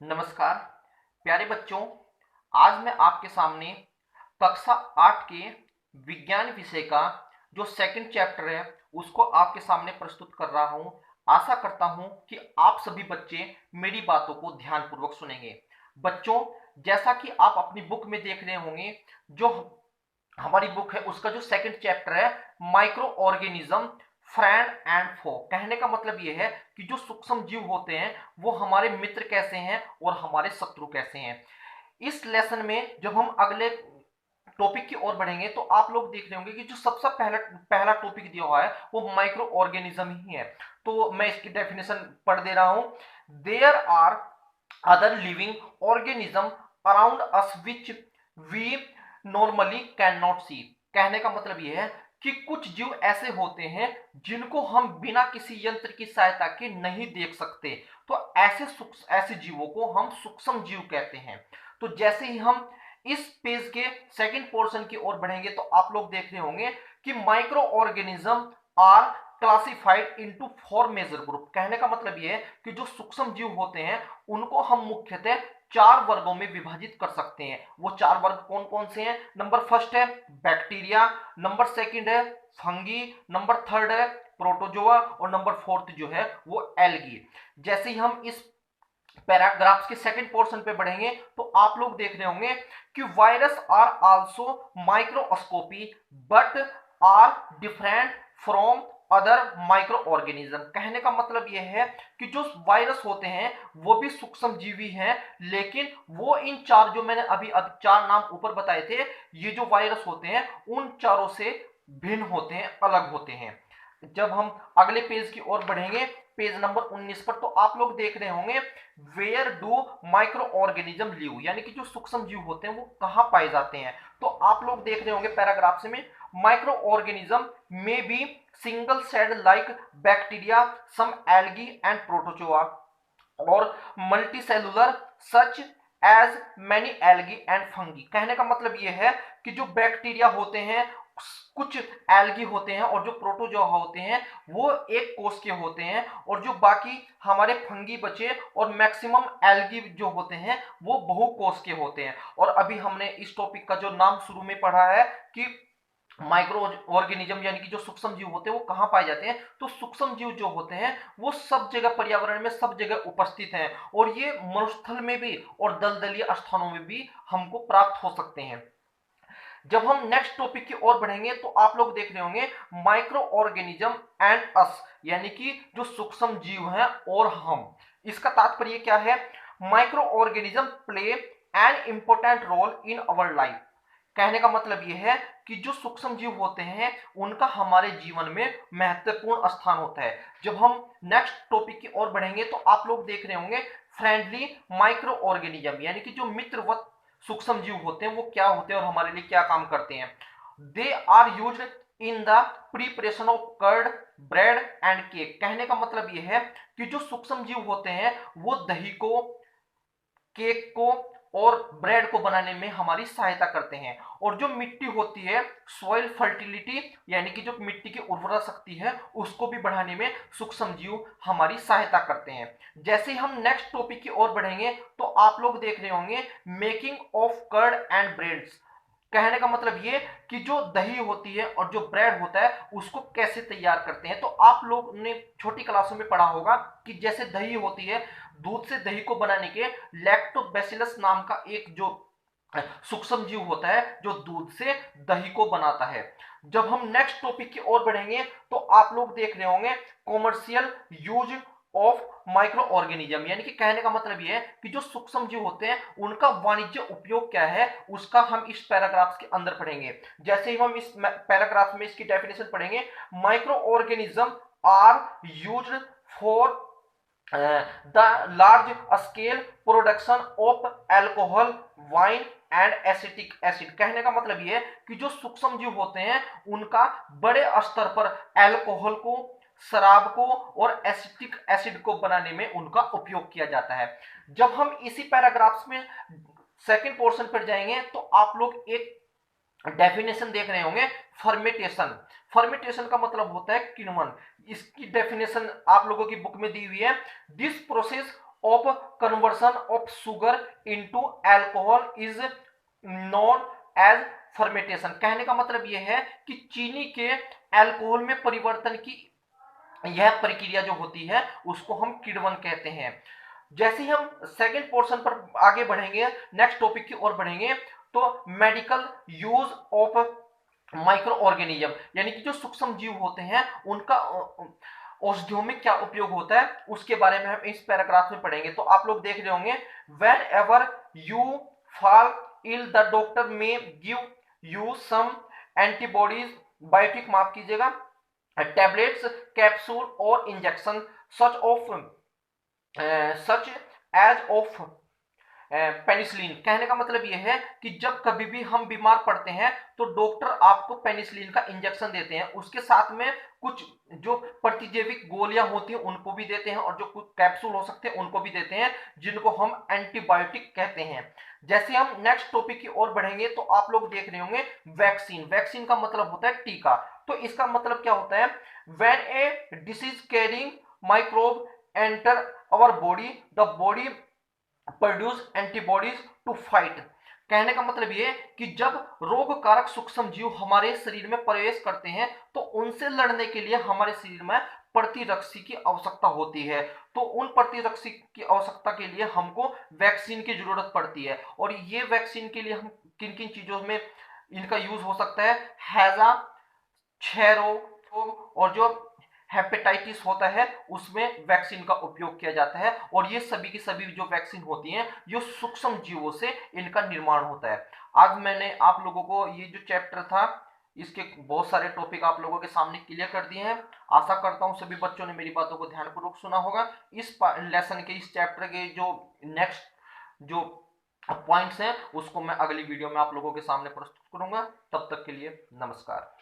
नमस्कार प्यारे बच्चों। आज मैं आपके सामने कक्षा 8 के विज्ञान विषय का जो सेकंड चैप्टर है उसको आपके सामने प्रस्तुत कर रहा हूं। आशा करता हूं कि आप सभी बच्चे मेरी बातों को ध्यानपूर्वक सुनेंगे। बच्चों, जैसा कि आप अपनी बुक में देख रहे होंगे, जो हमारी बुक है उसका जो सेकंड चैप्टर है माइक्रो ऑर्गेनिज्म फ्रेंड एंड फो। कहने का मतलब ये है कि जो सूक्ष्म जीव होते हैं वो हमारे मित्र कैसे हैं और हमारे शत्रु कैसे हैं। इस लेसन में जब हम अगले टॉपिक की ओर बढ़ेंगे तो आप लोग देख रहे होंगे कि जो सबसे पहला पहला टॉपिक दिया हुआ है वो माइक्रो ऑर्गेनिज्म ही है। तो मैं इसकी डेफिनेशन पढ़ दे रहा हूं। There are other living organism around us which we normally can not see. कहने का मतलब यह है कि कुछ जीव ऐसे होते हैं जिनको हम बिना किसी यंत्र की सहायता के नहीं देख सकते। तो ऐसे जीवों को हम सूक्ष्म जीव कहते हैं। तो जैसे ही हम इस पेज के सेकंड पोर्शन की ओर बढ़ेंगे तो आप लोग देख रहे होंगे कि microorganism are classified into 4 major group. कहने का मतलब यह है कि जो सूक्ष्म जीव होते हैं उनको हम मुख्यतः 4 वर्गों में विभाजित कर सकते हैं। वो 4 वर्ग कौन कौन से हैं? नंबर फर्स्ट है बैक्टीरिया, नंबर सेकंड है फंगी, नंबर थर्ड है प्रोटोजोआ और नंबर फोर्थ जो है वो एल्गी। जैसे ही हम इस पैराग्राफ्स के सेकंड पोर्शन पे बढ़ेंगे तो आप लोग देख रहे होंगे कि virus are also microscopy but are different from other microorganism. कहने का मतलब यह है कि जो वायरस होते हैं वो भी सूक्ष्म जीवी हैं, लेकिन वो इन 4 जो मैंने अभी 4 नाम ऊपर बताए थे, ये जो वायरस होते हैं उन चारों से भिन्न होते हैं, अलग होते हैं। जब हम अगले पेज की ओर बढ़ेंगे, पेज नंबर 19 पर, तो आप लोग देख रहे होंगे where do microorganism live, यानी कि जो सूक्ष्म जीव होते हैं वो कहां पाए जाते हैं। तो आप लोग देख रहे होंगे पैराग्राफ से में microorganism may be single cell like bacteria, some algae and protozoa और multicellular such as many algae and fungi. कहने का मतलब यह है कि जो बैक्टीरिया होते हैं, कुछ एल्गी होते हैं और जो प्रोटोजोआ होते हैं वो एक कोष के होते हैं, और जो बाकी हमारे फंगी बचे और मैक्सिमम एल्गी जो होते हैं वो बहुकोष के होते हैं। और अभी हमने इस टॉपिक का जो नाम शुरू में पढ़ा है कि माइक्रो ऑर्गेनिज्म यानी कि जो सूक्ष्म जीव होते हैं वो कहां पाए जाते हैं। तो सूक्ष्म जीव जो होते हैं वो सब जगह पर्यावरण में सब जगह उपस्थित हैं, और ये मरुस्थल में भी और दलदलीय स्थानों में भी हमको प्राप्त हो सकते हैं। जब हम नेक्स्ट टॉपिक की ओर बढ़ेंगे तो आप लोग देख रहे होंगे माइक्रो ऑर्गेनिज्म एंड अस, यानी कि जो सूक्ष्म जीव हैं और हम। इसका तात्पर्य क्या है? Microorganism play an important role in our life. कहने का मतलब यह है कि जो सूक्ष्म जीव होते हैं उनका हमारे जीवन में महत्वपूर्ण स्थान होता है। जब हम नेक्स्ट टॉपिक की ओर बढ़ेंगे तो आप लोग देख रहे होंगे फ्रेंडली माइक्रो ऑर्गेनिज्म, यानी कि जो मित्रवत सूक्ष्म जीव होते हैं वो क्या होते हैं और हमारे लिए क्या काम करते हैं। They are use in the preparation of curd, bread and cake. कहने का मतलब यह है कि जो सूक्ष्म जीव होते हैं वो दही को, केक को और ब्रेड को बनाने में हमारी सहायता करते हैं। और जो मिट्टी होती है, सॉइल फर्टिलिटी यानी कि जो मिट्टी की उर्वरा शक्ति है उसको भी बढ़ाने में सूक्ष्म जीव हमारी सहायता करते हैं। जैसे ही हम नेक्स्ट टॉपिक की ओर बढ़ेंगे तो आप लोग देख रहे होंगे making of curd and breads. कहने का मतलब ये कि जो दही होती है और जो ब्रेड होता है उसको कैसे तैयार करते हैं। तो आप लोग ने छोटी क्लासों में पढ़ा होगा कि जैसे दही होती है, दूध से दही को बनाने के लैक्टोबैसिलस नाम का एक जो सूक्ष्म जीव होता है जो दूध से दही को बनाता है। जब हम नेक्स्ट टॉपिक की ओर बढ़ेंगे तो आप लोग देख रहे होंगे commercial use of micro organism, यानी कि कहने का मतलब यह है कि जो सूक्ष्म जीव होते हैं उनका वाणिज्य उपयोग क्या है उसका हम इस पैराग्राफ के अंदर पढ़ेंगे। जैसे ही हम इस पैराग्राफ में इसकी डेफिनेशन पढ़ेंगे, microorganism are used for the large scale production of alcohol, wine and acetic acid. कहने का मतलब यह है कि जो सूक्ष्म जीव होते हैं उनका बड़े स्तर पर एल्कोहल को, शराब को और एसिटिक एसिड को बनाने में उनका उपयोग किया जाता है। जब हम इसी पैराग्राफ्स में सेकंड पोर्शन पर जाएंगे तो आप लोग एक डेफिनेशन देख रहे होंगे फर्मेटेशन। फर्मेटेशन का मतलब होता है किण्वन। इसकी डेफिनेशन आप लोगों की बुक में दी हुई है। This process of conversion of sugar into alcohol is known as fermentation. कहने का मतलब यह है कि चीनी के अल्कोहल में परिवर्तन की यह प्रक्रिया जो होती है उसको हम किण्वन कहते हैं। जैसे ही हम सेकेंड पोर्शन पर आगे बढ़ेंगे, नेक्स्ट टॉपिक की ओर बढ़ेंगे, तो medical use of micro organism, यानी कि जो सूक्ष्म जीव होते हैं उनका औषधियों में क्या उपयोग होता है उसके बारे में हम इस पैराग्राफ में पढ़ेंगे। तो आप लोग देख रहे होंगे, whenever you fall ill the doctor may give you some antibodies, biotic माफ कीजिएगा, टैबलेट्स, कैप्सूल और injection such as of penicillin. कहने का मतलब यह है कि जब कभी भी हम बीमार पड़ते हैं तो डॉक्टर आपको पेनिसिलिन का इंजेक्शन देते हैं, उसके साथ में कुछ जो प्रतिजैविक गोलियां होती हैं उनको भी देते हैं और जो कुछ कैप्सूल हो सकते हैं उनको भी देते हैं, जिनको हम एंटीबायोटिक कहते हैं। जैसे हम नेक्स्ट टॉपिक की ओर बढ़ेंगे तो आप लोग देख रहे होंगे वैक्सीन। वैक्सीन का मतलब होता है टीका। तो इसका मतलब क्या होता है, when a disease carrying microbe enter our body the body produce antibodies to fight. कहने का मतलब ये कि जब रोग कारक सूक्ष्म जीव हमारे शरीर में प्रवेश करते हैं तो उनसे लड़ने के लिए हमारे शरीर में प्रतिरक्षी की आवश्यकता होती है। तो उन प्रतिरक्षी की आवश्यकता के लिए हमको वैक्सीन की जरूरत पड़ती है। और ये वैक्सीन के लिए हम किन किन चीजों में इनका यूज हो सकता है, हैजा, क्षय रोग और जो हेपेटाइटिस होता है उसमें वैक्सीन का उपयोग किया जाता है। और ये सभी की सभी जो वैक्सीन होती हैं ये सूक्ष्म जीवों से इनका निर्माण होता है। आज मैंने आप लोगों को ये जो चैप्टर था इसके बहुत सारे टॉपिक आप लोगों के सामने क्लियर कर दिए हैं। आशा करता हूं सभी बच्चों ने मेरी बातों को ध्यानपूर्वक सुना होगा। इस लेसन के, इस चैप्टर के जो नेक्स्ट जो पॉइंट्स हैं उसको मैं अगली वीडियो में आप लोगों के सामने प्रस्तुत करूंगा। तब तक के लिए नमस्कार।